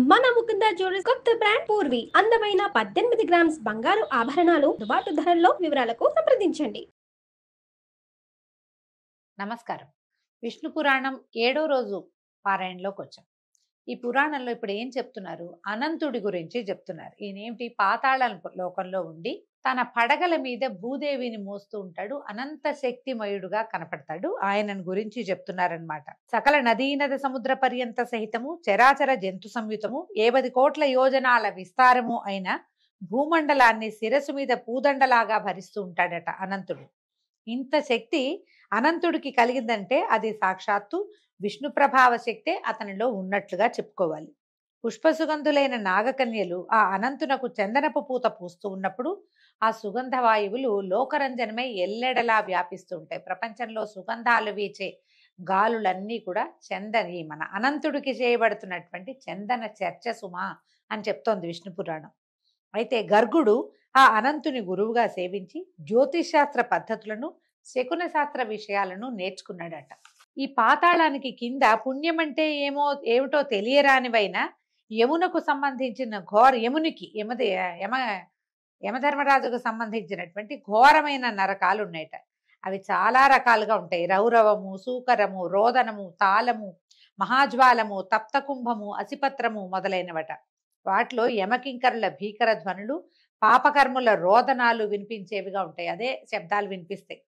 మన ముకుంద జ్యువెలర్స్ కొత్త బ్రాండ్ పూర్వి అందమైన 18 గ్రామ్స్ బంగారు ఆభరణాలు అందుబాటు ధరల్లో వివరాలకు సంప్రదించండి. నమస్కారం. విష్ణు పురాణం 7వ రోజు పారాయణలోకి వచ్చాం. ఈ పురాణంలో ఇప్పుడు ఏం చెప్తున్నారు? అనంతుడి గురించి చెప్తున్నారు. ఈయనేమిటి పాతాళ లోకంలో ఉండి తన పడగల మీద భూదేవిని మోస్తూ ఉంటాడు. అనంత శక్తిమయుడుగా కనపడతాడు. ఆయనను గురించి చెప్తున్నారనమాట. సకల నదీనద సముద్ర పర్యంత సహితము చరాచర జంతు సంయుతము 70 కోట్ల యోజనాల విస్తారము అయిన భూమండలాన్ని శిరస్సు మీద పూదండలాగా భరిస్తూ ఉంటాడట అనంతుడు. ఇంత శక్తి అనంతుడికి కలిగిందంటే అది సాక్షాత్తు విష్ణు ప్రభావ శక్తే అతనిలో ఉన్నట్లుగా చెప్పుకోవాలి. పుష్పసుగంధులైన నాగకన్యలు ఆ అనంతునకు చందనపు పూత పూస్తూ ఉన్నప్పుడు ఆ సుగంధ వాయువులు లోకరంజనమై ఎల్లెడలా వ్యాపిస్తూ ఉంటాయి. ప్రపంచంలో సుగంధాలు వీచే గాలులన్నీ కూడా చందని మన అనంతుడికి చేయబడుతున్నటువంటి చందన చర్చ సుమా అని చెప్తోంది విష్ణు పురాణం. అయితే గర్గుడు ఆ అనంతుని గురువుగా సేవించి జ్యోతిషాస్త్ర పద్ధతులను శకున శాస్త్ర విషయాలను నేర్చుకున్నాడట. ఈ పాతాళానికి కింద పుణ్యం అంటే ఏమిటో తెలియరానివైనా యమునకు సంబంధించిన యమునికి యమధర్మరాజుకు సంబంధించినటువంటి ఘోరమైన నరకాలు ఉన్నాయట. అవి చాలా రకాలుగా ఉంటాయి. రౌరవము, సూకరము, రోదనము, తాళము, మహాజ్వాలము, తప్తకుంభము, అసిపత్రము మొదలైనవట. వాటిలో యమకింకరుల భీకర ధ్వనులు, పాపకర్ముల రోదనాలు వినిపించేవిగా ఉంటాయి. అదే శబ్దాలు వినిపిస్తాయి.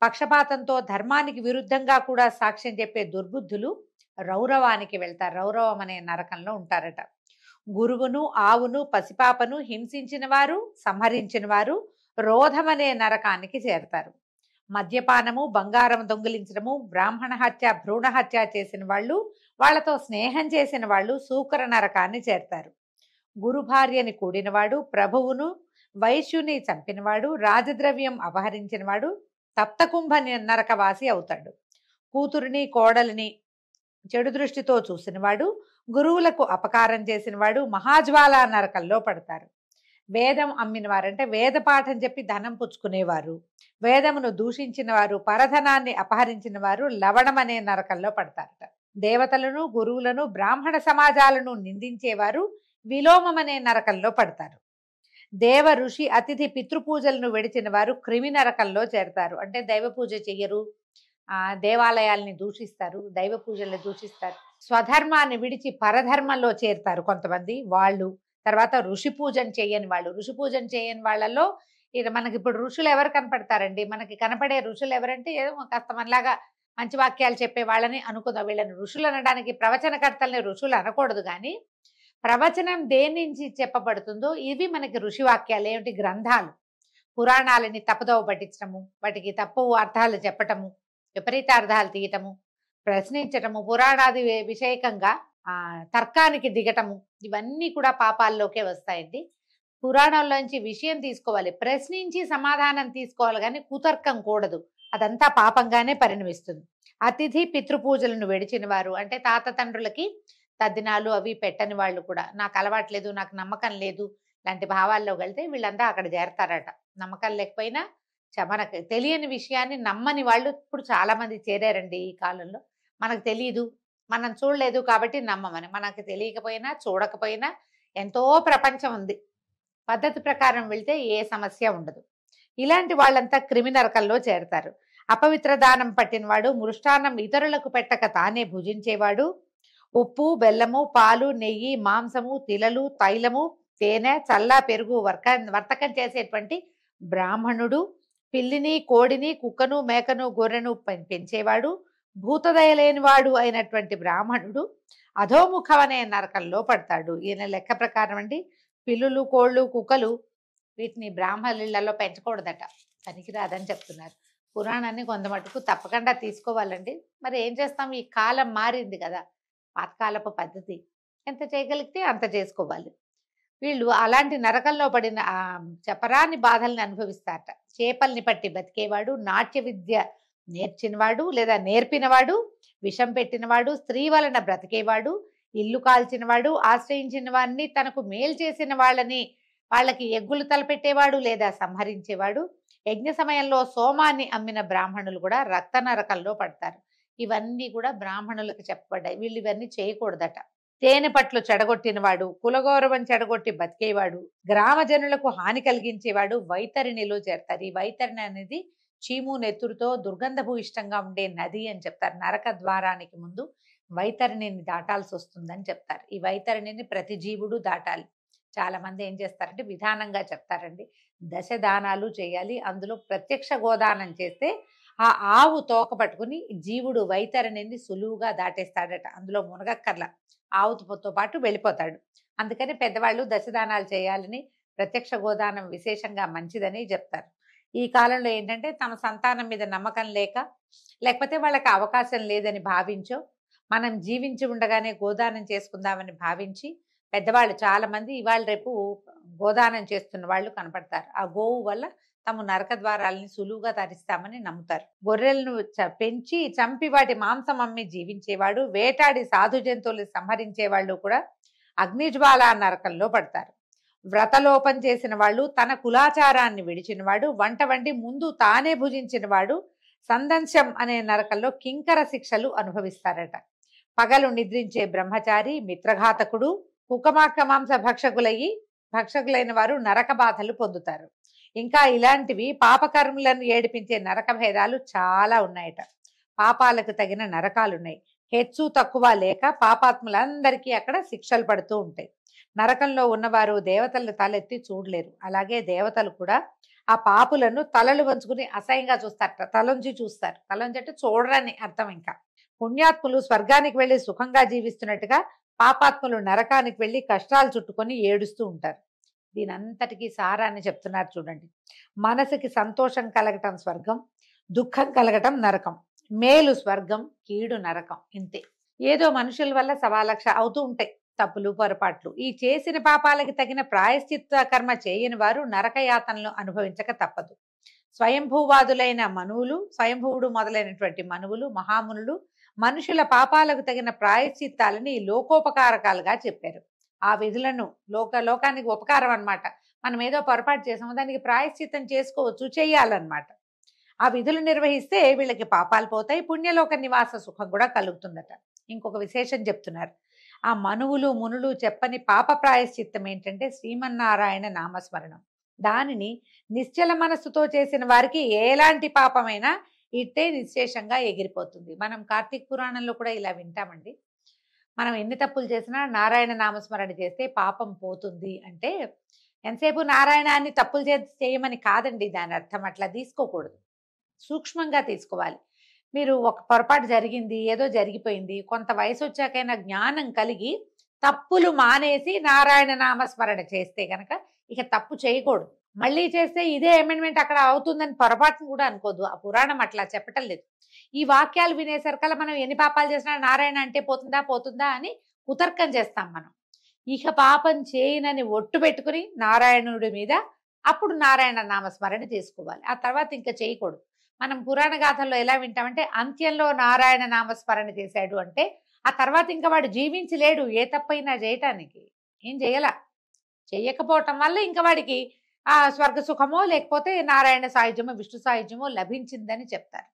పక్షపాతంతో ధర్మానికి విరుద్ధంగా కూడా సాక్ష్యం చెప్పే దుర్బుద్ధులు రౌరవానికి వెళ్తారు. రౌరవం అనే నరకంలో ఉంటారట. గురువును, ఆవును, పసిపాపను హింసించిన వారు, సంహరించిన వారు రోధమనే నరకానికి చేరతారు. మద్యపానము, బంగారం దొంగిలించడము, బ్రాహ్మణ హత్య, భ్రూణ హత్య చేసిన వాళ్ళు, వాళ్లతో స్నేహం చేసిన వాళ్ళు సూకర నరకాన్ని చేరతారు. గురు భార్యని కూడినవాడు, ప్రభువును వైశ్యుని చంపినవాడు, రాజద్రవ్యం అపహరించినవాడు తప్తకుంభ నరకవాసి అవుతాడు. కూతురిని, కోడలిని చెడు దృష్టితో చూసినవాడు, గురువులకు అపకారం చేసినవాడు మహాజ్వాల నరకంలో పడతారు. వేదం అమ్మినవారంటే వేద పాఠం చెప్పి ధనం పుచ్చుకునేవారు, వేదమును దూషించిన వారు, పరధనాన్ని అపహరించిన వారు లవణం అనే నరకంలో పడతారట. దేవతలను, గురువులను, బ్రాహ్మణ సమాజాలను నిందించేవారు విలోమం అనే నరకంలో పడతారు. దేవ, ఋషి, అతిథి, పితృపూజలను విడిచిన వారు క్రిమి నరకంలో చేరతారు. అంటే దైవ పూజ చెయ్యరు, దేవాలయాల్ని దూషిస్తారు, దైవ పూజల్ని దూషిస్తారు. స్వధర్మాన్ని విడిచి పరధర్మంలో చేరుతారు కొంతమంది వాళ్ళు. తర్వాత ఋషి పూజను చేయని వాళ్ళు. ఋషి పూజను చేయని వాళ్ళలో ఇది మనకి ఇప్పుడు ఋషులు ఎవరు కనపడతారండి? మనకి కనపడే ఋషులు ఎవరంటే ఏదో కాస్త మనలాగా మంచి వాక్యాలు చెప్పే వాళ్ళని అనుకుందాం. వీళ్ళని ఋషులు అనడానికి ప్రవచనకర్తల్ని ఋషులు అనకూడదు. కానీ ప్రవచనం దేని నుంచి చెప్పబడుతుందో ఇవి మనకి ఋషి వాక్యాలు. ఏమిటి? గ్రంథాలు, పురాణాలని తప్పుదోవ పట్టించడము, వాటికి తప్పు అర్థాలు చెప్పటము, విపరీత అర్థాలు తీయటము, ప్రశ్నించటము, పురాణాది విషయకంగా తర్కానికి దిగటము, ఇవన్నీ కూడా పాపాల్లోకే వస్తాయండి. పురాణాల్లోంచి విషయం తీసుకోవాలి, ప్రశ్నించి సమాధానం తీసుకోవాలి, కానీ కుతర్కం కూడదు. అదంతా పాపంగానే పరిణమిస్తుంది. అతిథి పితృపూజలను విడిచిన వారు అంటే తాత తండ్రులకి తద్దినాలు అవి పెట్టని వాళ్ళు కూడా, నాకు అలవాట్లేదు, నాకు నమ్మకం లేదు లాంటి భావాల్లో వెళ్తే వీళ్ళంతా అక్కడ చేరతారట. నమ్మకం లేకపోయినా మనకు తెలియని విషయాన్ని నమ్మని వాళ్ళు ఇప్పుడు చాలా మంది చేరారండి ఈ కాలంలో. మనకు తెలియదు, మనం చూడలేదు కాబట్టి నమ్మమని. మనకు తెలియకపోయినా చూడకపోయినా ఎంతో ప్రపంచం ఉంది. పద్ధతి ప్రకారం వెళ్తే ఏ సమస్య ఉండదు. ఇలాంటి వాళ్ళంతా క్రిమినరకంలో చేరతారు. అపవిత్ర దానం పట్టినవాడు, మృష్టాన్నం ఇతరులకు పెట్టక తానే భుజించేవాడు, ఉప్పు, బెల్లము, పాలు, నెయ్యి, మాంసము, తిలలు, తైలము, తేనె, చల్ల, పెరుగు వర్తకం చేసేటువంటి బ్రాహ్మణుడు, పిల్లిని, కోడిని, కుక్కను, మేకను, గొర్రెను పెంచేవాడు, భూతదయలేనివాడు అయినటువంటి బ్రాహ్మణుడు అధోముఖం అనే నరకంలో పడతాడు. ఈయన లెక్క ప్రకారం అండి, పిల్లులు, కోళ్ళు, కుక్కలు వీటిని బ్రాహ్మణులలో పెంచకూడదట, పనికిరాదని చెప్తున్నారు. పురాణాన్ని కొంత మటుకు తప్పకుండా తీసుకోవాలండి. మరి ఏం చేస్తాం, ఈ కాలం మారింది కదా, పాతకాలపు పద్ధతి. ఎంత చేయగలిగితే అంత చేసుకోవాలి. వీళ్ళు అలాంటి నరకంలో పడిన చెప్పరాని బాధల్ని అనుభవిస్తారట. చేపల్ని పట్టి బతికేవాడు, నాట్య విద్య నేర్చినవాడు లేదా నేర్పినవాడు, విషం పెట్టినవాడు, స్త్రీ వలన బ్రతికేవాడు, ఇల్లు కాల్చినవాడు, ఆశ్రయించిన వారిని తనకు మేలు చేసిన వాళ్ళకి ఎగ్గులు తలపెట్టేవాడు లేదా సంహరించేవాడు, యజ్ఞ సమయంలో సోమాన్ని అమ్మిన బ్రాహ్మణులు కూడా రక్త నరకంలో పడతారు. ఇవన్నీ కూడా బ్రాహ్మణులకు చెప్పబడ్డాయి. వీళ్ళు ఇవన్నీ చేయకూడదట. తేనె పట్లు చెడగొట్టినవాడు, కులగౌరవం చెడగొట్టి బతికేవాడు, గ్రామ జనులకు హాని కలిగించేవాడు వైతరిణిలో చేరతారు. ఈ వైతరిణి అనేది చీము నెత్తురుతో దుర్గంధభూయిష్టంగా ఉండే నది అని చెప్తారు. నరక ద్వారానికి ముందు వైతరిణిని దాటాల్సి వస్తుందని చెప్తారు. ఈ వైతరిణిని ప్రతి జీవుడు దాటాలి. చాలా మంది ఏం చేస్తారంటే విధానంగా చెప్తారండి, దశ దానాలు చేయాలి, అందులో ప్రత్యక్ష గోదానం చేస్తే ఆ ఆవు తోక పట్టుకుని జీవుడు వైతరిణిని సులువుగా దాటేస్తాడట. అందులో మునగక్కర్ల, ఆవుతో పాటు వెళ్ళిపోతాడు. అందుకని పెద్దవాళ్ళు దశదానాలు చేయాలని, ప్రత్యక్ష గోదానం విశేషంగా మంచిదని చెప్తారు. ఈ కాలంలో ఏంటంటే తమ సంతానం మీద నమ్మకం లేకపోతే వాళ్ళకి అవకాశం లేదని భావించో, మనం జీవించి ఉండగానే గోదానం చేసుకుందామని భావించి పెద్దవాళ్ళు చాలా మంది ఇవాళ రేపు గోదానం చేస్తున్న వాళ్ళు కనపడతారు. ఆ గోవు వల్ల తమ నరక ద్వారాలని సులువుగా తరిస్తామని నమ్ముతారు. గొర్రెలను పెంచి చంపి వాటి మాంసం అమ్మి జీవించేవాడు, వేటాడి సాధు జంతువులు సంహరించేవాళ్ళు కూడా అగ్నిజ్వాల నరకంలో పడతారు. వ్రతలోపం చేసిన వాళ్ళు, తన కులాచారాన్ని విడిచినవాడు, వంట వండి ముందు తానే భుజించిన వాడు సందంశం అనే నరకంలో కింకర శిక్షలు అనుభవిస్తారట. పగలు నిద్రించే బ్రహ్మచారి, మిత్రఘాతకుడు, కుకమాక మాంస భక్షకులైన వారు నరక బాధలు పొందుతారు. ఇంకా ఇలాంటివి పాపకర్ములను ఏడిపించే నరక భేదాలు చాలా ఉన్నాయట. పాపాలకు తగిన నరకాలున్నాయి. హెచ్చు తక్కువ లేక పాపాత్ములందరికీ అక్కడ శిక్షలు పడుతూ ఉంటాయి. నరకంలో ఉన్నవారు దేవతలను తలెత్తి చూడలేరు. అలాగే దేవతలు కూడా ఆ పాపులను తలలు వంచుకుని అసహ్యంగా చూస్తారట. తలంచి చూస్తారు. తలంచి అంటే చూడరని అర్థం. ఇంకా పుణ్యాత్ములు స్వర్గానికి వెళ్ళి సుఖంగా జీవిస్తున్నట్టుగా పాపాత్ములు నరకానికి వెళ్ళి కష్టాలు చుట్టుకొని ఏడుస్తూ ఉంటారు. దీనంతటికీ సారాన్ని చెప్తున్నారు చూడండి. మనసుకి సంతోషం కలగటం స్వర్గం, దుఃఖం కలగటం నరకం. మేలు స్వర్గం, కీడు నరకం. ఇంతే. ఏదో మనుషుల వల్ల 1,00,000 అవుతూ ఉంటాయి తప్పులు పొరపాట్లు. ఈ చేసిన పాపాలకి తగిన ప్రాయశ్చిత్త కర్మ చేయని వారు నరకయాతనలు అనుభవించక తప్పదు. స్వయంభూవాదులైన మనువులు, స్వయంభూవుడు మొదలైనటువంటి మనువులు, మహామునులు మనుషుల పాపాలకు తగిన ప్రాయశ్చిత్తాలని లోకోపకారకాలుగా చెప్పారు. ఆ విధులను లోకానికి ఉపకారం అన్నమాట. మనం ఏదో పొరపాటు చేసామో దానికి ప్రాయశ్చిత్తం చేసుకోవచ్చు, చెయ్యాలన్నమాట. ఆ విధులు నిర్వహిస్తే వీళ్ళకి పాపాలు పోతాయి, పుణ్యలోక నివాస సుఖం కూడా కలుగుతుందట. ఇంకొక విశేషం చెప్తున్నారు. ఆ మనువులు మునులు చెప్పని పాప ప్రాయశ్చిత్తం ఏంటంటే శ్రీమన్నారాయణ నామస్మరణం. దానిని నిశ్చల మనస్సుతో చేసిన వారికి ఎలాంటి పాపమైనా ఇట్టే నిశ్శేషంగా ఎగిరిపోతుంది. మనం కార్తీక పురాణంలో కూడా ఇలా వింటామండి. మనం ఎన్ని తప్పులు చేసినా నారాయణ నామస్మరణ చేస్తే పాపం పోతుంది అంటే ఎంతసేపు నారాయణాన్ని తప్పులు చేయమని కాదండి దాని అర్థం. అట్లా తీసుకోకూడదు, సూక్ష్మంగా తీసుకోవాలి. మీరు ఒక పొరపాటు జరిగింది, ఏదో జరిగిపోయింది, కొంత వయసు వచ్చాకైనా జ్ఞానం కలిగి తప్పులు మానేసి నారాయణ నామస్మరణ చేస్తే గనక ఇక తప్పు చేయకూడదు. మళ్ళీ చేస్తే ఇదే అమెండ్మెంట్ అక్కడ అవుతుందని పొరపాటును కూడా అనుకోదు. ఆ పురాణం అట్లా చెప్పటం లేదు. ఈ వాక్యాలు వినేసరికల్లా మనం ఎన్ని పాపాలు చేసినా నారాయణ అంటే పోతుందా అని కుతర్కం చేస్తాం మనం. ఇక పాపం చేయనని ఒట్టు పెట్టుకుని నారాయణుడి మీద అప్పుడు నారాయణ నామస్మరణ చేసుకోవాలి. ఆ తర్వాత ఇంకా చేయకూడదు. మనం పురాణ గాథల్లో ఎలా వింటామంటే అంత్యంలో నారాయణ నామస్మరణ చేశాడు అంటే ఆ తర్వాత ఇంకా వాడు జీవించలేడు ఏ తప్పైనా చేయటానికి. ఏం చేయకపోవటం వల్ల ఇంకా వాడికి ఆ స్వర్గ సుఖమో లేకపోతే నారాయణ సాయుధ్యమో విష్ణు సాయుధ్యమో లభించిందని చెప్తారు.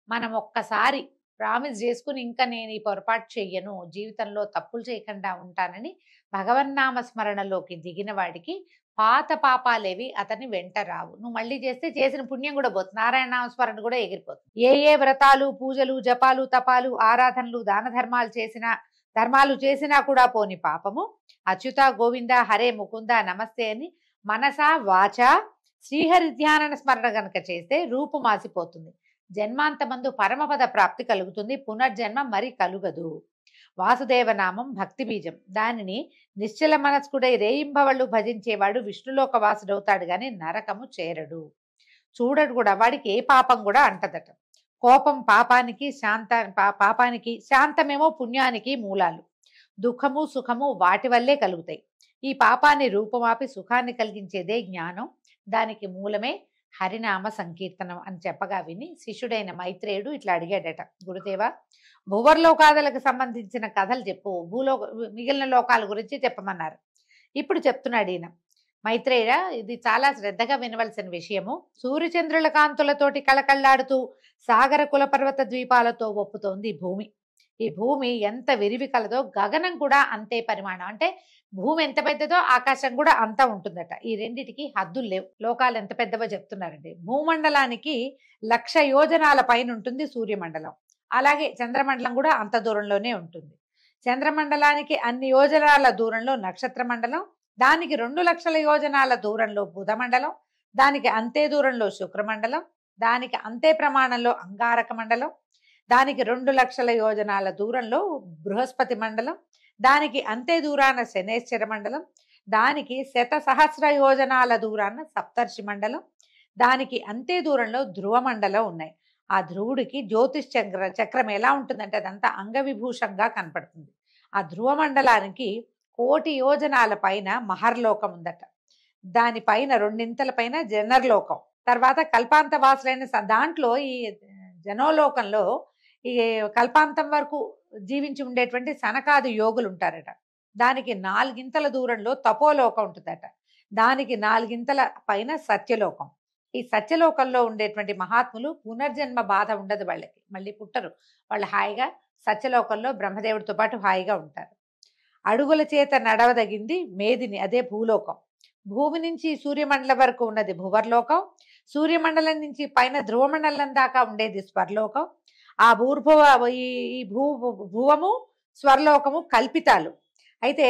మనం ఒక్కసారి ప్రామిస్ చేసుకుని ఇంకా నేను ఈ పొరపాటు చెయ్యను, జీవితంలో తప్పులు చేయకుండా ఉంటానని భగవన్నామ స్మరణలోకి దిగిన వాడికి పాత పాపాలేవి అతని వెంట రావు. నువ్వు మళ్ళీ చేస్తే చేసిన పుణ్యం కూడా పోతుంది, నారాయణ నామస్మరణ కూడా ఎగిరిపోతుంది. ఏ వ్రతాలు, పూజలు, జపాలు, తపాలు, ఆరాధనలు, దాన ధర్మాలు చేసినా కూడా పోని పాపము అచ్యుత గోవింద హరే ముకుంద నమస్తే అని మనసా వాచ శ్రీహరి ధ్యాన స్మరణ గనక చేస్తే రూపు మాసిపోతుంది. జన్మాంతమందు పరమపద ప్రాప్తి కలుగుతుంది, పునర్జన్మ మరి కలుగదు. వాసుదేవనామం భక్తి బీజం. దానిని నిశ్చల మనస్కుడై రేయింబవళ్ళు భజించేవాడు విష్ణులోక వాసుడవుతాడు గాని నరకము చేరడు, చూడడు కూడా. వాడికి ఏ పాపం కూడా అంటదట. కోపం పాపానికి, శాంతమేమో పుణ్యానికి మూలాలు. దుఃఖము సుఖము వాటి వల్లే కలుగుతాయి. ఈ పాపాన్ని రూపమాపి సుఖాన్ని కలిగించేదే జ్ఞానం. దానికి మూలమే హరినామ సంకీర్తనం అని చెప్పగా విని శిష్యుడైన మైత్రేయుడు ఇట్లా అడిగాడట, గురుదేవా భువర్లోకాదులకు సంబంధించిన కథలు చెప్పు, మిగిలిన లోకాల గురించి చెప్పమన్నారు. ఇప్పుడు చెప్తున్నాడు ఈయన. మైత్రేయ, ఇది చాలా శ్రద్ధగా వినవలసిన విషయము. సూర్యచంద్రుల కాంతులతోటి కళకళ్లాడుతూ సాగర కుల పర్వత ద్వీపాలతో ఒప్పుతోంది భూమి. ఈ భూమి ఎంత విరివి కలదో గగనం కూడా అంతే పరిమాణం. అంటే భూమి ఎంత పెద్దదో ఆకాశం కూడా అంత ఉంటుందట. ఈ రెండిటికి హద్దులు లేవు. లోకాలు ఎంత పెద్దవో చెప్తున్నారండి. భూమండలానికి 1,00,000 యోజనాల పైన ఉంటుంది సూర్యమండలం. అలాగే చంద్రమండలం కూడా అంత దూరంలోనే ఉంటుంది. చంద్రమండలానికి అన్ని యోజనాల దూరంలో నక్షత్ర మండలం, దానికి 2,00,000 యోజనాల దూరంలో బుధమండలం, దానికి అంతే దూరంలో శుక్రమండలం, దానికి అంతే ప్రమాణంలో అంగారక మండలం, దానికి 2,00,000 యోజనాల దూరంలో బృహస్పతి మండలం, దానికి అంతే దూరాన శనేశ్వర మండలం, దానికి 1,00,000 యోజనాల దూరాన సప్తర్షి మండలం, దానికి అంతే దూరంలో ధ్రువ మండలం ఉన్నాయి. ఆ ధ్రువుడికి జ్యోతిష్ చక్రం ఎలా ఉంటుందంటే అదంతా అంగవిభూషంగా కనపడుతుంది. ఆ ధ్రువ మండలానికి 1,00,000 యోజనాల పైన మహర్లోకం ఉందట. దానిపైన 2 పైన జనర్లోకం, తర్వాత కల్పాంత వాసులైన దాంట్లో ఈ జనోలోకంలో ఈ కల్పాంతం వరకు జీవించి ఉండేటువంటి సనకాది యోగులు ఉంటారట. దానికి 4 దూరంలో తపోలోకం ఉంటుందట. దానికి 4 పైన సత్యలోకం. ఈ సత్యలోకంలో ఉండేటువంటి మహాత్ములు పునర్జన్మ బాధ ఉండదు, వాళ్ళకి మళ్ళీ పుట్టరు. వాళ్ళు హాయిగా సత్యలోకంలో బ్రహ్మదేవుడితో పాటు హాయిగా ఉంటారు. అడుగుల చేత నడవదగింది మేదిని, అదే భూలోకం. భూమి నుంచి సూర్యమండలం వరకు ఉన్నది భువర్లోకం. సూర్యమండలం నుంచి పైన ధ్రువమండలం దాకా ఉండేది స్వర్లోకం. ఆ ఈ భువము స్వర్లోకము కల్పితాలు. అయితే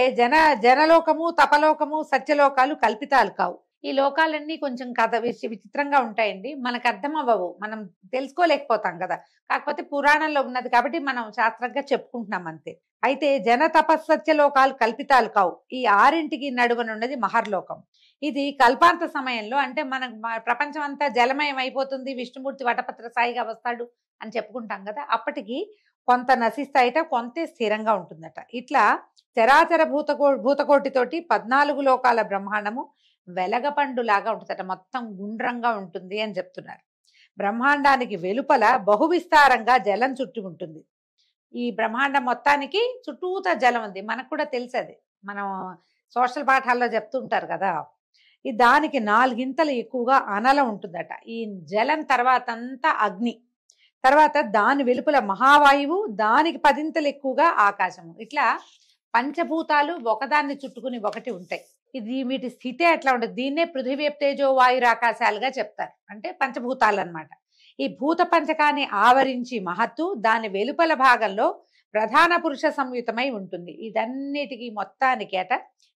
జనలోకము, తపలోకము, సత్యలోకాలు కల్పితాలు కావు. ఈ లోకాలన్నీ కొంచెం కథ విచిత్రంగా ఉంటాయండి. మనకు అర్థం అవ్వవు, మనం తెలుసుకోలేకపోతాం కదా. కాకపోతే పురాణంలో ఉన్నది కాబట్టి మనం శాస్త్రంగా చెప్పుకుంటున్నాం అంతే. అయితే జన తపస్సత్య లోకాలు కల్పితాలు కావు. ఈ 6ంటికి నడువనున్నది మహర్లోకం. ఇది కల్పాంత సమయంలో, అంటే ప్రపంచం అంతా జలమయం అయిపోతుంది, విష్ణుమూర్తి వటపత్ర సాయిగా వస్తాడు అని చెప్పుకుంటాం కదా. అప్పటికి కొంత నశిస్తాయిట, కొంత స్థిరంగా ఉంటుందట. ఇట్లా చరాచర భూతకోటితోటి 14 లోకాల బ్రహ్మాండము వెలగపండులాగా ఉంటుందట. మొత్తం గుండ్రంగా ఉంటుంది అని చెప్తున్నారు. బ్రహ్మాండానికి వెలుపల బహువిస్తారంగా జలం చుట్టి ఉంటుంది. ఈ బ్రహ్మాండం మొత్తానికి చుట్టూత జలం ఉంది. మనకు కూడా తెలుసు, అది మనం సోషల్ పాఠాల్లో చెప్తూ ఉంటారు కదా. దానికి 4 ఎక్కువగా అనలం ఉంటుందట. ఈ జలం తర్వాత అంతా అగ్ని, తర్వాత దాని వెలుపల మహావాయువు, దానికి 10 ఎక్కువగా ఆకాశము. ఇట్లా పంచభూతాలు ఒకదాన్ని చుట్టుకుని ఒకటి ఉంటాయి. వీటి స్థితే ఎట్లా ఉంటుంది. దీన్నే పృథివీ తేజో వాయురాకాశాలుగా చెప్తారు. అంటే పంచభూతాలు అన్నమాట. ఈ భూత పంచకాన్ని ఆవరించి మహత్తు దాని వెలుపల భాగంలో ప్రధాన పురుష సంయుతమై ఉంటుంది. ఇదన్నిటికీ మొత్తానికి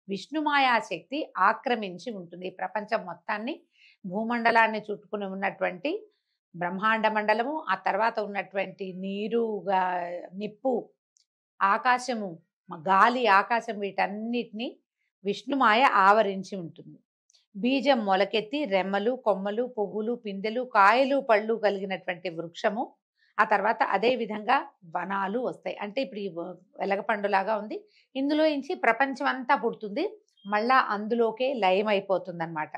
విష్ణుమాయాశక్తి ఆక్రమించి ఉంటుంది. ఈ ప్రపంచం మొత్తాన్ని, భూమండలాన్ని చుట్టుకుని ఉన్నటువంటి బ్రహ్మాండ మండలము, ఆ తర్వాత ఉన్నటువంటి నీరు, నిప్పు, ఆకాశము, గాలి, ఆకాశం, వీటన్నిటిని విష్ణుమాయ ఆవరించి ఉంటుంది. బీజం మొలకెత్తి రెమ్మలు, కొమ్మలు, పువ్వులు, పిందెలు, కాయలు, పళ్ళు కలిగినటువంటి వృక్షము. ఆ తర్వాత అదే విధంగా వనాలు వస్తాయి. అంటే ఇప్పుడు ఈ వెలగపండులాగా ఉంది. ఇందులో నుంచి ప్రపంచం అంతా పుడుతుంది, మళ్ళా అందులోకే లయమైపోతుంది అన్నమాట.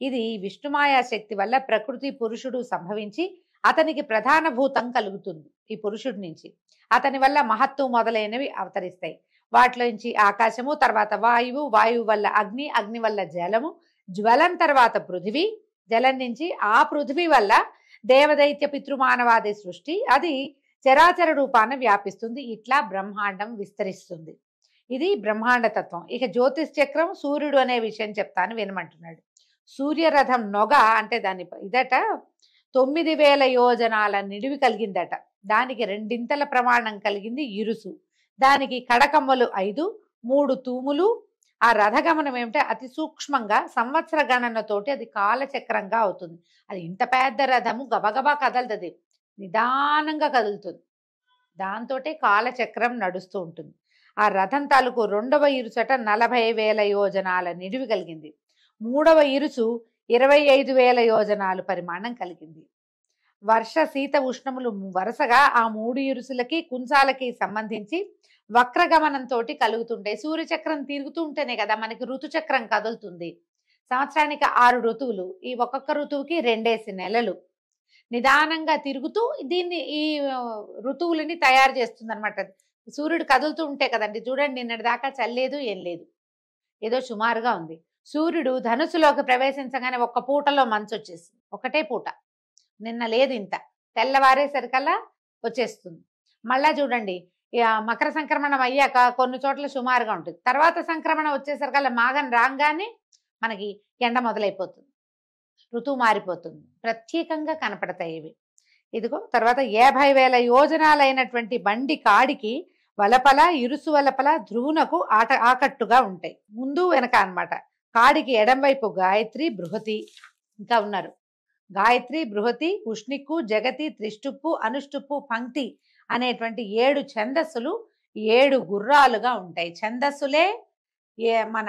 ఇది విష్ణుమాయా శక్తి వల్ల ప్రకృతి పురుషుడు సంభవించి అతనికి ప్రధాన భూతం కలుగుతుంది. ఈ పురుషుడి నుంచి అతని వల్ల మహత్తు మొదలైనవి అవతరిస్తాయి. వాటిలో నుంచి ఆకాశము, తర్వాత వాయువు, వాయువు వల్ల అగ్ని, అగ్ని వల్ల జలము, జ్వలం తర్వాత పృథివీ, జలం నుంచి ఆ పృథివీ వల్ల దేవదైత్య పితృమానవాది సృష్టి, అది చరాచర రూపాన వ్యాపిస్తుంది. ఇట్లా బ్రహ్మాండం విస్తరిస్తుంది. ఇది బ్రహ్మాండ తత్వం. ఇక జ్యోతిష్ చక్రం సూర్యుడు అనే విషయం చెప్తాను వినమంటున్నాడు. సూర్యరథం నొగ అంటే దాని 9,000 యోజనాల నిడివి కలిగిందట. దానికి 2 ప్రమాణం కలిగింది ఇరుసు. దానికి కడకమ్మలు 5, 3 తూములు. ఆ రథగమనం ఏమిటంటే అతి సూక్ష్మంగా సంవత్సర గణనతోటి అది కాలచక్రంగా అవుతుంది. అది ఇంత పెద్ద రథము గబగబా కదలదు, నిదానంగా కదులుతుంది. దాంతో కాలచక్రం నడుస్తూ ఉంటుంది. ఆ రథం తాలూకు 2వ ఇరుసట 40,000 యోజనాల నిడివి కలిగింది. 3వ ఇరుసు 25,000 యోజనాలు పరిమాణం కలిగింది. వర్ష శీత ఉష్ణములు వరుసగా ఆ 3 ఇరుసులకి కుంచాలకి సంబంధించి వక్రగమనంతో కలుగుతుంటాయి. సూర్యచక్రం తిరుగుతూ ఉంటేనే కదా మనకి ఋతుచక్రం కదులుతుంది. సంవత్సరానికి 6 ఋతువులు, ఈ ఒక్కొక్క ఋతువుకి 2 నెలలు నిదానంగా తిరుగుతూ దీన్ని ఈ ఋతువులని తయారు చేస్తుంది అనమాట. సూర్యుడు కదులుతూ ఉంటే కదండి, చూడండి నిన్నటి దాకా చల్లేదు, ఏం లేదు, ఏదో సుమారుగా ఉంది. సూర్యుడు ధనుసులోకి ప్రవేశించగానే ఒక్క పూటలో మంచు వచ్చేసింది. ఒకటే పూట, నిన్న లేదు, ఇంత తెల్లవారేసరికల్లా వచ్చేస్తుంది. మళ్ళా చూడండి మకర సంక్రమణం అయ్యాక కొన్ని చోట్ల సుమారుగా ఉంటుంది. తర్వాత సంక్రమణ వచ్చేసరికల్లా మాఘం రాగానే మనకి ఎండ మొదలైపోతుంది, ఋతువు మారిపోతుంది, ప్రత్యేకంగా కనపడతాయి ఇవి. ఇదిగో తర్వాత 50,000 యోజనాలైనటువంటి బండి కాడికి వలపల ఇరుసు వలపల ధ్రువునకు ఆకట్టుగా ఉంటాయి, ముందు వెనక అన్నమాట. కాడికి ఎడంవైపు గాయత్రి బృహతి ఇంకా ఉన్నారు. గాయత్రి బృహతి ఉష్ణిక్కు జగతి త్రిష్టుప్పు అనుష్టుప్పు పంక్తి అనేటువంటి 7 ఛందస్సులు 7 గుర్రాలుగా ఉంటాయి. ఛందస్సులే మన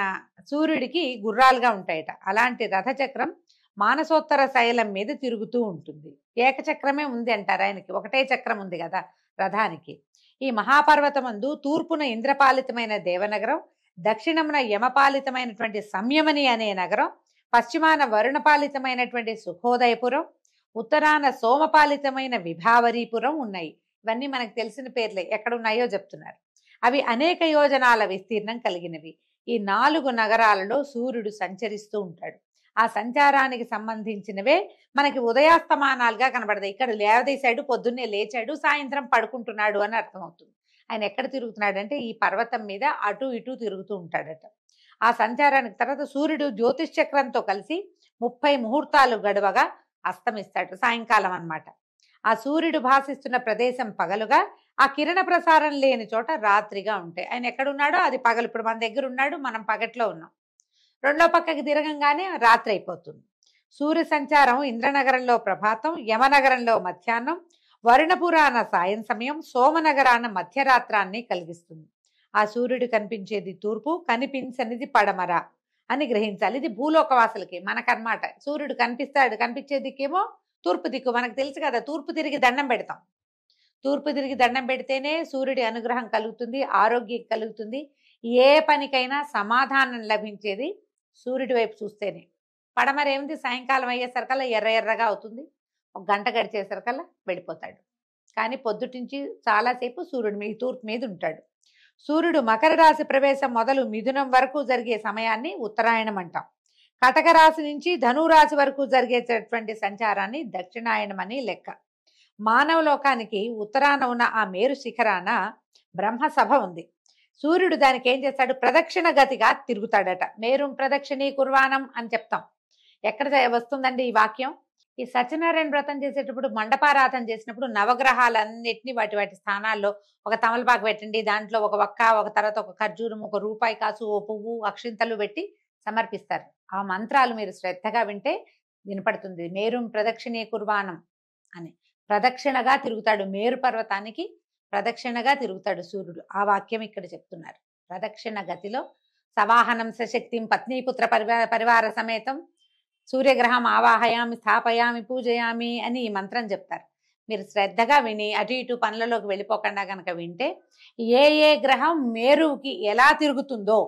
సూర్యుడికి గుర్రాలుగా ఉంటాయట. అలాంటి రథచక్రం మానసోత్తర శైలం మీద తిరుగుతూ ఉంటుంది. ఏకచక్రమే ఉంది అంటారు ఆయనకి, ఒకటే చక్రం ఉంది కదా రథానికి. ఈ మహాపర్వతమందు తూర్పున ఇంద్రపాలితమైన దేవనగరం, దక్షిణమున యమపాలితమైనటువంటి సంయమని అనే నగరం, పశ్చిమాన వరుణపాలితమైనటువంటి సుఖోదయపురం, ఉత్తరాన సోమపాలితమైన విభావరీపురం ఉన్నాయి. ఇవన్నీ మనకు తెలిసిన పేర్లే, ఎక్కడున్నాయో చెప్తున్నారు. అవి అనేక యోజనాల విస్తీర్ణం కలిగినవి. ఈ 4 నగరాలలో సూర్యుడు సంచరిస్తూ ఉంటాడు. ఆ సంచారానికి సంబంధించినవే మనకి ఉదయాస్తమానాలుగా కనబడతాయి. ఇక్కడ లేవదీశాడు, పొద్దున్నే లేచాడు, సాయంత్రం పడుకుంటున్నాడు అని అర్థమవుతుంది. ఆయన ఎక్కడ తిరుగుతున్నాడు అంటే ఈ పర్వతం మీద అటు ఇటు తిరుగుతూ ఉంటాడట. ఆ సంచారానికి తర్వాత సూర్యుడు జ్యోతిష్ చక్రంతో కలిసి 30 ముహూర్తాలు గడవగా అస్తమిస్తాడు, సాయంకాలం అన్నమాట. ఆ సూర్యుడు భాసిస్తున్న ప్రదేశం పగలుగా, ఆ కిరణ ప్రసారం లేని చోట రాత్రిగా ఉంటాయి. ఆయన ఎక్కడున్నాడో అది పగలు. ఇప్పుడు మన దగ్గర ఉన్నాడు, మనం పగట్లో ఉన్నాం. రెండో పక్కకి తిరగంగానే రాత్రి అయిపోతుంది. సూర్య సంచారం ఇంద్రనగరంలో ప్రభాతం, యమనగరంలో మధ్యాహ్నం, వరుణపురాన సాయం సమయం, సోమనగరాన మధ్యరాత్రాన్ని కలిగిస్తుంది. ఆ సూర్యుడు కనిపించేది తూర్పు, కనిపించనిది పడమర అని గ్రహించాలి. ఇది భూలోకవాసులకి, మనకన్నమాట. సూర్యుడు కనిపించే దిక్కేమో తూర్పు దిక్కు. మనకు తెలుసు కదా, తూర్పు తిరిగి దండం పెడతాం. తూర్పు తిరిగి దండం పెడితేనే సూర్యుడి అనుగ్రహం కలుగుతుంది, ఆరోగ్యం కలుగుతుంది. ఏ పనికైనా సమాధానం లభించేది సూర్యుడి వైపు చూస్తేనే. పడమర ఏమిటి, సాయంకాలం అయ్యేసరికల్లా ఎర్ర ఎర్రగా అవుతుంది, 1 గంట గడిచేసరికల్లా వెళ్ళిపోతాడు. కానీ పొద్దుటించి చాలాసేపు సూర్యుడు తూర్పు మీద ఉంటాడు. సూర్యుడు మకర రాశి ప్రవేశం మొదలు మిథునం వరకు జరిగే సమయాన్ని ఉత్తరాయణం అంటాం. కటక రాశి నుంచి ధనురాశి వరకు జరిగేటటువంటి సంచారాన్ని దక్షిణాయనం అని లెక్క. మానవ లోకానికి ఉత్తరాన ఉన్న ఆ మేరు శిఖరాన బ్రహ్మసభ ఉంది. సూర్యుడు దానికి ఏం చేస్తాడు, ప్రదక్షిణ గతిగా తిరుగుతాడట. మేరుం ప్రదక్షిణీ కుర్వాణం అని చెప్తాం. ఎక్కడ వస్తుందండి ఈ వాక్యం? ఈ సత్యనారాయణ వ్రతం చేసేటప్పుడు, మండపారాధన చేసినప్పుడు నవగ్రహాలన్నిటినీ వాటి స్థానాల్లో ఒక తమలపాకు పెట్టండి, దాంట్లో ఒక వక్క, ఒక తర్వాత ఒక ఖర్జూరం, ఒక రూపాయి కాసు, ఓ పువ్వు, అక్షింతలు పెట్టి సమర్పిస్తారు. ఆ మంత్రాలు మీరు శ్రద్ధగా వింటే వినపడుతుంది. మేరుం ప్రదక్షిణీ కుర్వాణం అని. ప్రదక్షిణగా తిరుగుతాడు, మేరు పర్వతానికి ప్రదక్షిణగా తిరుగుతాడు సూర్యుడు. ఆ వాక్యం ఇక్కడ చెప్తున్నారు. ప్రదక్షిణ గతిలో సవాహనం సశక్తిం పత్నీపుత్ర పరివార సమేతం సూర్యగ్రహం ఆవాహయామి స్థాపయామి పూజయామి అని ఈ మంత్రం చెప్తారు. మీరు శ్రద్ధగా విని అటు ఇటు పనులలోకి వెళ్ళిపోకుండా కనుక వింటే ఏ గ్రహం మేరుకి ఎలా తిరుగుతుందో,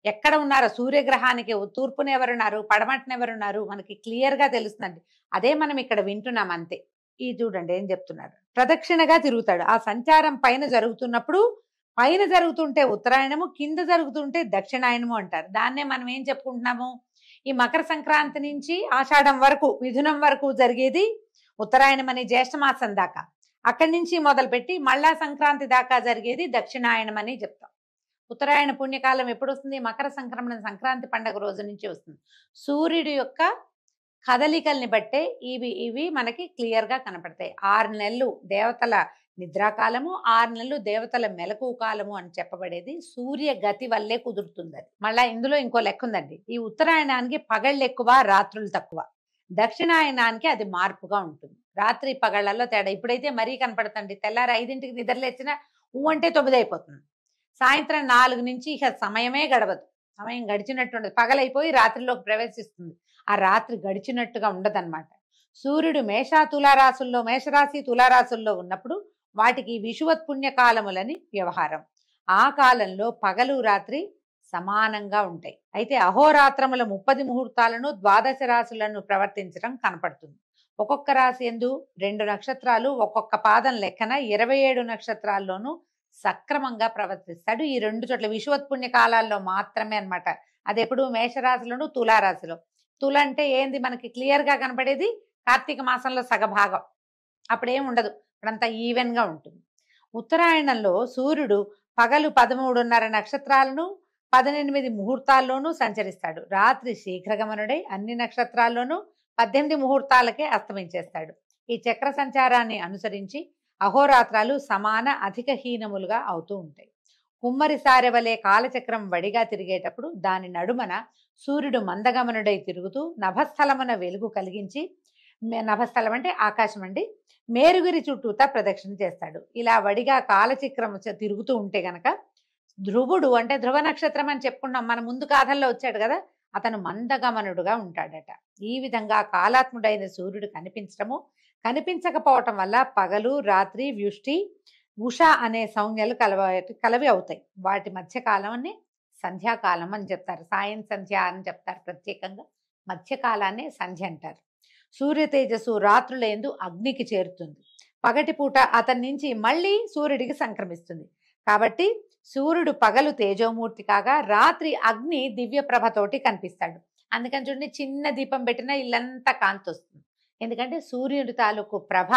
ఎక్కడ ఉన్నారో, సూర్యగ్రహానికి తూర్పున ఎవరున్నారు, పడమటిన ఎవరున్నారు మనకి క్లియర్గా తెలుస్తుందండి. అదే మనం ఇక్కడ వింటున్నాం అంతే. ఈ చూడండి ఏం చెప్తున్నారు. ప్రదక్షిణగా తిరుగుతాడు. ఆ సంచారం పైన జరుగుతున్నప్పుడు, పైన జరుగుతుంటే ఉత్తరాయణము, కింద జరుగుతుంటే దక్షిణాయనము అంటారు. దాన్నే మనం ఏం చెప్పుకుంటున్నాము, ఈ మకర సంక్రాంతి నుంచి ఆషాఢం వరకు, మిథునం వరకు జరిగేది ఉత్తరాయణం అని, జ్యేష్ఠమాసం దాకా. అక్కడి నుంచి మొదలుపెట్టి మళ్ళా సంక్రాంతి దాకా జరిగేది దక్షిణాయనం అని చెప్తాం. ఉత్తరాయణ పుణ్యకాలం ఎప్పుడు వస్తుంది? మకర సంక్రమణ, సంక్రాంతి పండుగ రోజు నుంచి వస్తుంది. సూర్యుడి యొక్క కదలికల్ని బట్టే ఇవి మనకి క్లియర్గా కనపడతాయి. 6 నెలలు దేవతల నిద్రాకాలము, 6 నెలలు దేవతల మెలకు కాలము అని చెప్పబడేది సూర్య గతి వల్లే కుదురుతుంది. అది మళ్ళా ఇందులో ఇంకో లెక్క ఉందండి. ఈ ఉత్తరాయణానికి పగళ్ళు ఎక్కువ, రాత్రులు తక్కువ. దక్షిణాయనానికి అది మార్పుగా ఉంటుంది. రాత్రి పగళ్లలో తేడా. ఇప్పుడైతే మరీ కనపడుతుంది. తెల్లారి 5ంటికి నిద్రలేచిన అంటే 9 అయిపోతుంది. సాయంత్రం 4 నుంచి ఇక సమయమే గడవదు. సమయం గడిచినట్టు ఉండదు. పగలైపోయి రాత్రిలోకి ప్రవేశిస్తుంది. ఆ రాత్రి గడిచినట్టుగా ఉండదన్నమాట. సూర్యుడు మేషరాశి తులారాశుల్లో ఉన్నప్పుడు వాటికి విషువత్ పుణ్యకాలములని వ్యవహారం. ఆ కాలంలో పగలు రాత్రి సమానంగా ఉంటాయి. అయితే అహోరాత్రముల 30 ముహూర్తాలను 12 రాశులను ప్రవర్తించడం కనపడుతుంది. ఒక్కొక్క రాశి యందు 2 నక్షత్రాలు, ఒక్కొక్క పాదం లెక్కన 27 నక్షత్రాల్లోనూ సక్రమంగా ప్రవర్తిస్తాడు. ఈ 2 చోట్ల విషువత్ పుణ్య కాలాల్లో మాత్రమే అన్నమాట. అది ఎప్పుడు మేషరాశిలోను, తులారాశిలో. తుల అంటే ఏంది మనకి క్లియర్ గా కనపడేది కార్తీక మాసంలో సగభాగం. అప్పుడేం ఉండదు, అప్పుడంతా ఈవెన్ గా ఉంటుంది. ఉత్తరాయణంలో సూర్యుడు పగలు 13:30 నక్షత్రాలను 18 ముహూర్తాల్లోనూ సంచరిస్తాడు. రాత్రి శీఘ్రగమనుడై అన్ని నక్షత్రాల్లోనూ 18 ముహూర్తాలకే అస్తమించేస్తాడు. ఈ చక్ర సంచారాన్ని అనుసరించి అహోరాత్రాలు సమాన అధిక హీనములుగా అవుతూ ఉంటాయి. కుమ్మరి సారె వలె కాలచక్రం వడిగా తిరిగేటప్పుడు దాని నడుమన సూర్యుడు మందగమనుడై తిరుగుతూ నభస్థలమున వెలుగు కలిగించి, నభస్థలం అంటే ఆకాశం అండి, మేరుగురి చుట్టూతా ప్రదక్షిణ చేస్తాడు. ఇలా వడిగా కాలచక్రం తిరుగుతూ ఉంటే గనక ధ్రువుడు అంటే ధ్రువ నక్షత్రం అని చెప్పుకున్నాం, మన ముందు కాథల్లో వచ్చాడు కదా, అతను మందగమనుడుగా ఉంటాడట. ఈ విధంగా కాలాత్ముడైన సూర్యుడు కనిపించటము, కనిపించకపోవటం వల్ల పగలు రాత్రి వ్యుష్టి ఉష అనే సంజ్ఞలు కలవి అవుతాయి. వాటి మధ్యకాలాన్ని సంధ్యాకాలం అని చెప్తారు. సాయం సంధ్య అని చెప్తారు. ప్రత్యేకంగా మధ్యకాలాన్ని సంధ్య అంటారు. సూర్య తేజస్సు రాత్రులందు అగ్నికి చేరుతుంది. పగటిపూట అతని నుంచి మళ్ళీ సూర్యుడికి సంక్రమిస్తుంది. కాబట్టి సూర్యుడు పగలు తేజోమూర్తి కాగా రాత్రి అగ్ని దివ్య ప్రభతోటి కనిపిస్తాడు. అందుకని చూడండి, చిన్న దీపం పెట్టినా ఇల్లంతా కాంతి వస్తుంది. ఎందుకంటే సూర్యుడి తాలూకు ప్రభ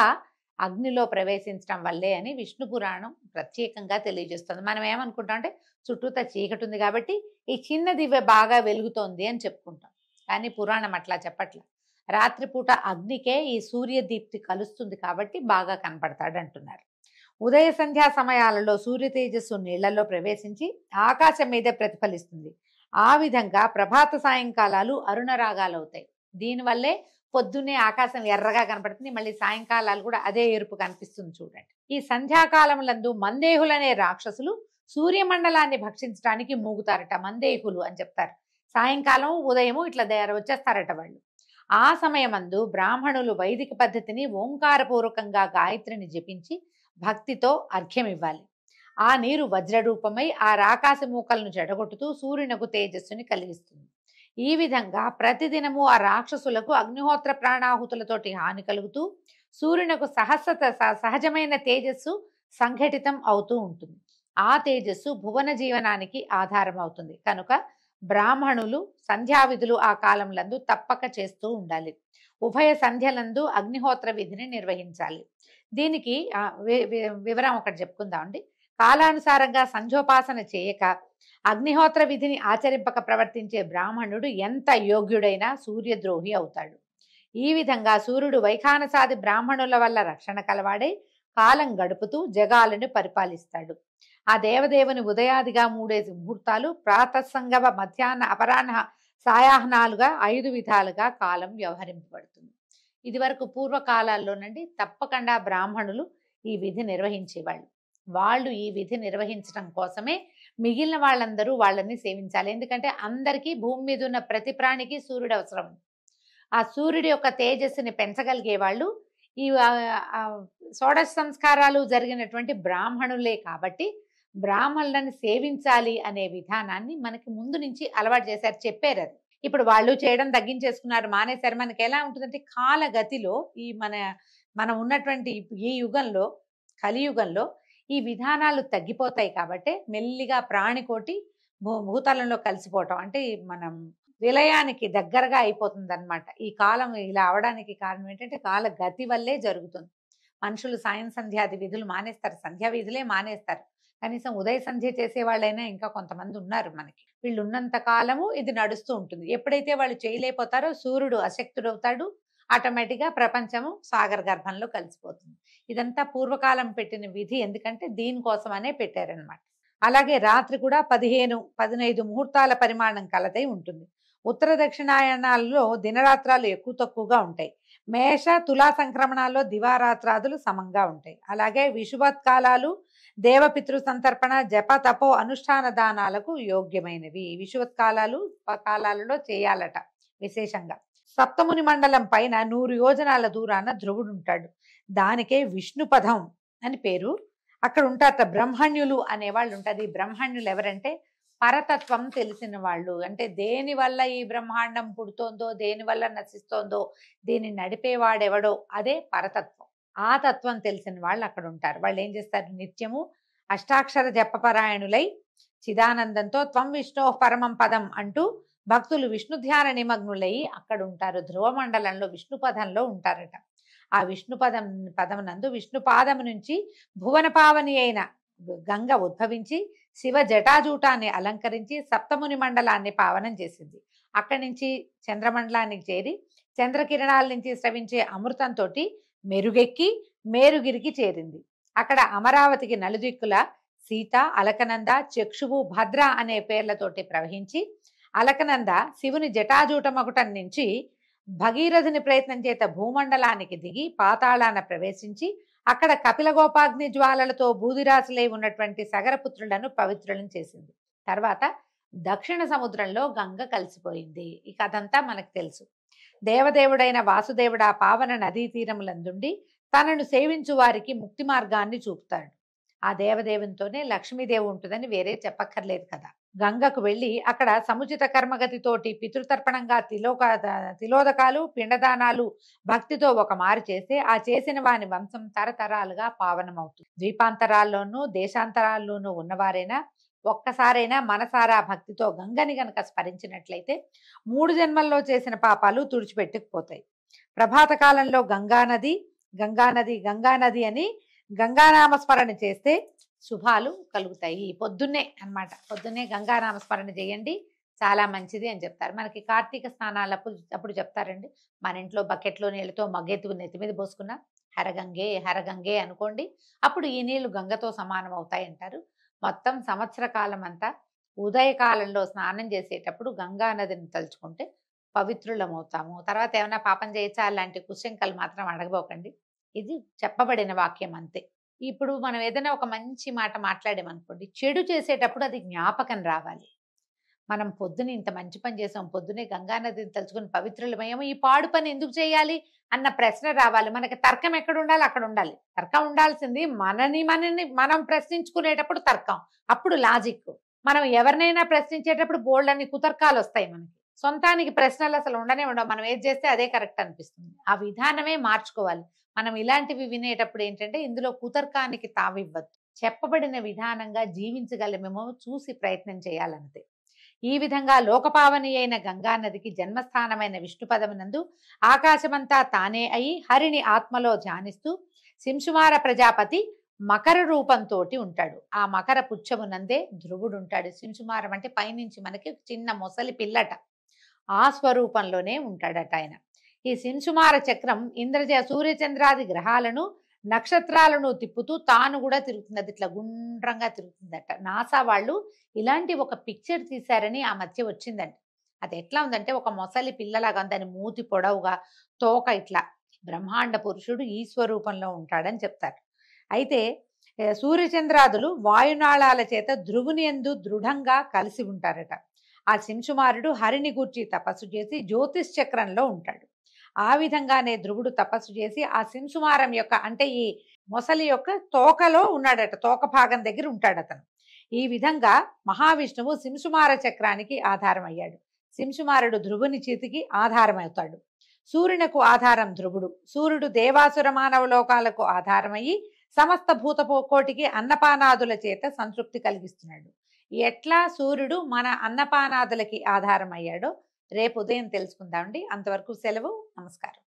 అగ్నిలో ప్రవేశించడం వల్లే అని విష్ణు పురాణం ప్రత్యేకంగా తెలియజేస్తుంది. మనం ఏమనుకుంటాం అంటే చుట్టూతా చీకటి ఉంది కాబట్టి ఈ చిన్న దివ్య బాగా వెలుగుతోంది అని చెప్పుకుంటాం. కానీ పురాణం అట్లా చెప్పట్ల. రాత్రిపూట అగ్నికే ఈ సూర్య దీప్తి కలుస్తుంది కాబట్టి బాగా కనపడతాడు అంటున్నారు. ఉదయ సంధ్యా సమయాలలో సూర్య తేజస్సు నీళ్లలో ప్రవేశించి ఆకాశం మీదే ప్రతిఫలిస్తుంది. ఆ విధంగా ప్రభాత సాయంకాలాలు అరుణరాగాలు అవుతాయి. దీనివల్లే పొద్దున్నే ఆకాశం ఎర్రగా కనపడుతుంది, మళ్ళీ సాయంకాలాలు కూడా అదే ఎరుపు కనిపిస్తుంది. చూడండి, ఈ సంధ్యాకాలములందు మందేహులనే రాక్షసులు సూర్యమండలాన్ని భక్షించడానికి మూగుతారట. మందేహులు అని చెప్తారు. సాయంకాలం ఉదయము ఇట్లా వచ్చేస్తారట వాళ్ళు. ఆ సమయమందు బ్రాహ్మణులు వైదిక పద్ధతిని ఓంకారపూర్వకంగా గాయత్రిని జపించి భక్తితో అర్ఘ్యం ఇవ్వాలి. ఆ నీరు వజ్రరూపమై ఆ రాకాశ మూకలను జడగొట్టుతూ సూర్యునకు తేజస్సుని కలిగిస్తుంది. ఈ విధంగా ప్రతిదినము ఆ రాక్షసులకు అగ్నిహోత్ర ప్రాణాహుతులతోటి హాని కలుగుతూ సూర్యునకు సహజమైన తేజస్సు సంఘటితం అవుతూ ఉంటుంది. ఆ తేజస్సు భువన జీవనానికి ఆధారం అవుతుంది. కనుక బ్రాహ్మణులు సంధ్యావిధులు ఆ కాలంలందు తప్పక చేస్తూ ఉండాలి. ఉభయ సంధ్యలందు అగ్నిహోత్ర విధిని నిర్వహించాలి. దీనికి వివరం ఒకటి చెప్పుకుందామండి. కాలానుసారంగా సంధ్యోపాసన చేయక అగ్నిహోత్ర విధిని ఆచరింపక ప్రవర్తించే బ్రాహ్మణుడు ఎంత యోగ్యుడైనా సూర్యద్రోహి అవుతాడు. ఈ విధంగా సూర్యుడు వైఖానసాది బ్రాహ్మణుల వల్ల రక్షణ కలవాడై కాలం గడుపుతూ జగాలను పరిపాలిస్తాడు. ఆ దేవదేవుని ఉదయాదిగా 3 ముహూర్తాలు, ప్రాతస్సంగమ, మధ్యాహ్న, అపరాహ్న, సాయాహ్నాలుగా 5 విధాలుగా కాలం వ్యవహరింపబడుతుంది. ఇది వరకు పూర్వకాలాల్లోనండి తప్పకుండా బ్రాహ్మణులు ఈ విధి నిర్వహించేవాళ్ళు. వాళ్ళు ఈ విధి నిర్వహించడం కోసమే మిగిలిన వాళ్ళందరూ వాళ్ళని సేవించాలి. ఎందుకంటే అందరికీ భూమి మీద ఉన్న ప్రతి ప్రాణికి సూర్యుడు అవసరం. ఆ సూర్యుడి యొక్క తేజస్సుని పెంచగలిగే వాళ్ళు ఈ షోడశ సంస్కారాలు జరిగినటువంటి బ్రాహ్మణులే. కాబట్టి బ్రాహ్మణులను సేవించాలి అనే విధానాన్ని మనకి ముందు నుంచి అలవాటు చేశారు, చెప్పారు. అది ఇప్పుడు వాళ్ళు చేయడం తగ్గించేసుకున్నారు, మానేశారు. మనకి ఎలా ఉంటుందంటే కాలగతిలో ఈ మనం ఉన్నటువంటి ఈ యుగంలో, కలియుగంలో ఈ విధానాలు తగ్గిపోతాయి. కాబట్టి మెల్లిగా ప్రాణికోటి భూతలంలో కలిసిపోవటం అంటే మనం విలయానికి దగ్గరగా అయిపోతుంది అనమాట. ఈ కాలం ఇలా అవడానికి కారణం ఏంటంటే కాల గతి వల్లే జరుగుతుంది. మనుషులు సాయం సంధ్యాది విధులు మానేస్తారు, సంధ్యా విధులే మానేస్తారు. కనీసం ఉదయ సంధ్య చేసే వాళ్ళైనా ఇంకా కొంతమంది ఉన్నారు మనకి. వీళ్ళు ఉన్నంత కాలము ఇది నడుస్తూ ఉంటుంది. ఎప్పుడైతే వాళ్ళు చేయలేకపోతారో సూర్యుడు అశక్తుడవుతాడు, ఆటోమేటిక్గా ప్రపంచము సాగర గర్భంలో కలిసిపోతుంది. ఇదంతా పూర్వకాలం పెట్టిన విధి. ఎందుకంటే దీనికోసమనే పెట్టారనమాట. అలాగే రాత్రి కూడా 15 ముహూర్తాల పరిమాణం కలదై ఉంటుంది. ఉత్తర దక్షిణాయనాల్లో దినరాత్రాలు ఎక్కువ తక్కువగా ఉంటాయి. మేష తులా సంక్రమణాల్లో దివారాత్రాదులు సమంగా ఉంటాయి. అలాగే విషువత్కాలాలు దేవపితృ సంతర్పణ, జప, తపో, అనుష్ఠాన దానాలకు యోగ్యమైనవి. కాలాలలో చేయాలట విశేషంగా. సప్తముని మండలం పైన 100 యోజనాల దూరాన ధ్రువుడు ఉంటాడు. దానికే విష్ణుపదం అని పేరు. అక్కడ ఉంటారట బ్రహ్మణ్యులు అనేవాళ్ళు ఉంటారు. ఈ బ్రహ్మణ్యులు ఎవరంటే పరతత్వం తెలిసిన వాళ్ళు. అంటే దేని వల్ల ఈ బ్రహ్మాండం పుడుతోందో, దేని వల్ల నశిస్తోందో, దీన్ని నడిపేవాడెవడో అదే పరతత్వం. ఆ తత్వం తెలిసిన వాళ్ళు అక్కడ ఉంటారు. వాళ్ళు ఏం చేస్తారు, నిత్యము అష్టాక్షర జపపరాయణులై చిదానందంతో త్వం విష్ణో పరమం పదం అంటూ భక్తులు విష్ణు ధ్యాన నిమగ్నులై అక్కడ ఉంటారు. ధ్రువ మండలంలో విష్ణు పదంలో ఉంటారట. ఆ విష్ణు పదమునందు విష్ణు పాదము నుంచి భువన పావని అయిన గంగ ఉద్భవించి శివ జటాజూటాన్ని అలంకరించి సప్తముని మండలాన్ని పావనం చేసింది. అక్కడి నుంచి చంద్రమండలానికి చేరి చంద్రకిరణాల నుంచి స్రవించే అమృతంతో మెరుగెక్కి మేరుగిరికి చేరింది. అక్కడ అమరావతికి నలుదిక్కుల సీత, అలకనంద, చక్షువు, భద్ర అనే పేర్లతోటి ప్రవహించి అలకనంద శివుని జటాజూటమకుటం నుంచి భగీరథుని ప్రయత్నం చేత భూమండలానికి దిగి పాతాళాన ప్రవేశించి అక్కడ కపిలగోపాగ్ని జ్వాలలతో బూదిరాశులై ఉన్నటువంటి సగరపుత్రులను పవిత్రులను చేసింది. తర్వాత దక్షిణ సముద్రంలో గంగ కలిసిపోయింది. ఈ కథంతా మనకు తెలుసు. దేవదేవుడైన వాసుదేవుడు ఆ పావన నదీ తీరములందుండి తనను సేవించు వారికి ముక్తి మార్గాన్ని చూపుతాడు. ఆ దేవదేవునితోనే లక్ష్మీదేవి ఉంటుందని వేరే చెప్పక్కర్లేదు కదా. గంగకు వెళ్ళి అక్కడ సముచిత కర్మగతితోటి పితృతర్పణంగా తిలోదకాలు, పిండదానాలు భక్తితో ఒక మారు చేస్తే ఆ చేసిన వాని వంశం తరతరాలుగా పావనమవుతుంది. ద్వీపాంతరాల్లోనూ దేశాంతరాల్లోనూ ఉన్నవారైనా ఒక్కసారైనా మనసారా భక్తితో గంగని గనక స్మరించినట్లయితే 3 జన్మల్లో చేసిన పాపాలు తుడిచిపెట్టుకుపోతాయి. ప్రభాత కాలంలో గంగానది గంగానది గంగానది అని గంగానామస్మరణ చేస్తే శుభాలు కలుగుతాయి. పొద్దున్నే అన్నమాట, పొద్దున్నే గంగానామస్మరణ చేయండి, చాలా మంచిది అని చెప్తారు. మనకి కార్తీక స్నానాలప్పుడు చెప్తారండి, మన ఇంట్లో బకెట్లో నీళ్ళతో మగ్గెత్తు నెత్తి మీద పోసుకున్నా హరగంగే హరగంగే అనుకోండి, అప్పుడు ఈ నీళ్లు గంగతో సమానం అవుతాయి అంటారు. మొత్తం సంవత్సర కాలం అంతా ఉదయకాలంలో స్నానం చేసేటప్పుడు గంగా నదిని తలుచుకుంటే పవిత్రులమవుతాము. తర్వాత ఏమైనా పాపం చేయొచ్చా అలాంటి కుశంకలు మాత్రం అడగబోకండి. ఇది చెప్పబడిన వాక్యం అంతే. ఇప్పుడు మనం ఏదైనా ఒక మంచి మాట మాట్లాడామనుకోండి, చెడు చేసేటప్పుడు అది జ్ఞాపకం రావాలి. మనం పొద్దున ఇంత మంచి పని చేసాం, పొద్దునే గంగా నదిని తలుచుకుని పవిత్రులమయ్యాము, ఈ పాడు పని ఎందుకు చేయాలి అన్న ప్రశ్న రావాలి. మనకి తర్కం ఎక్కడ ఉండాలి అక్కడ ఉండాలి. తర్కం ఉండాల్సింది మనని మనం ప్రశ్నించుకునేటప్పుడు తర్కం, అప్పుడు లాజిక్. మనం ఎవరినైనా ప్రశ్నించేటప్పుడు బోల్డన్ని కుతర్కాలు వస్తాయి. మనకి సొంతానికి ప్రశ్నలు అసలు ఉండనే ఉండవు. మనం ఏది చేస్తే అదే కరెక్ట్ అనిపిస్తుంది. ఆ విధానమే మార్చుకోవాలి. మనం ఇలాంటివి వినేటప్పుడు ఏంటంటే ఇందులో కుతర్కానికి తావివ్వద్దు. చెప్పబడిన విధానంగా జీవించగలమేమో చూసి ప్రయత్నం చేయాలంతే. ఈ విధంగా లోకపావని అయిన గంగానదికి జన్మస్థానమైన విష్ణు పదమునందు ఆకాశమంతా తానే అయి హరిని ఆత్మలో ధ్యానిస్తూ శింశుమార ప్రజాపతి మకర రూపంతో ఉంటాడు. ఆ మకర పుచ్చమునందే ధ్రువుడు ఉంటాడు. శింశుమారం అంటే పైనుంచి మనకి చిన్న మొసలి పిల్లట, ఆ స్వరూపంలోనే ఉంటాడట ఆయన. ఈ శింశుమార చక్రం సూర్యచంద్రాది గ్రహాలను నక్షత్రాలను తిప్పుతూ తాను కూడా తిరుగుతుంది. అది ఇట్లా గుండ్రంగా తిరుగుతుందట. నాసా వాళ్ళు ఇలాంటి ఒక పిక్చర్ తీశారని ఆ మధ్య వచ్చిందంట. అది ఎట్లా ఉందంటే ఒక మొసలి పిల్లలాగా, దాని మూతి పొడవుగా, తోక ఇట్లా. బ్రహ్మాండ పురుషుడు ఈ స్వరూపంలో ఉంటాడని చెప్తారు. అయితే సూర్యచంద్రాదులు వాయునాళాల చేత ధ్రువుని యందు దృఢంగా కలిసి ఉంటారట. ఆ శింశుమారుడు హరిని గూర్చి తపస్సు చేసి జ్యోతిష్ చక్రంలో ఉంటాడు. ఆ విధంగానే ధ్రువుడు తపస్సు చేసి ఆ శింశుమారం యొక్క అంటే ఈ మొసలి యొక్క తోకలో ఉన్నాడట, తోక భాగం దగ్గర ఉంటాడు అతను. ఈ విధంగా మహావిష్ణువు శింశుమార చక్రానికి ఆధారం అయ్యాడు. శింశుమారుడు ధ్రువుని చేతికి ఆధారం అవుతాడు. సూర్యునకు ఆధారం ధ్రువుడు. సూర్యుడు దేవాసుర మానవ లోకాలకు ఆధారమయ్యి సమస్త భూతకోటికి అన్నపానాదుల చేత సంతృప్తి కలిగిస్తున్నాడు. ఎట్లా సూర్యుడు మన అన్నపానాదులకి ఆధారం అయ్యాడో రేపు ఉదయం తెలుసుకుందామండి. అంతవరకు సెలవు. నమస్కారం.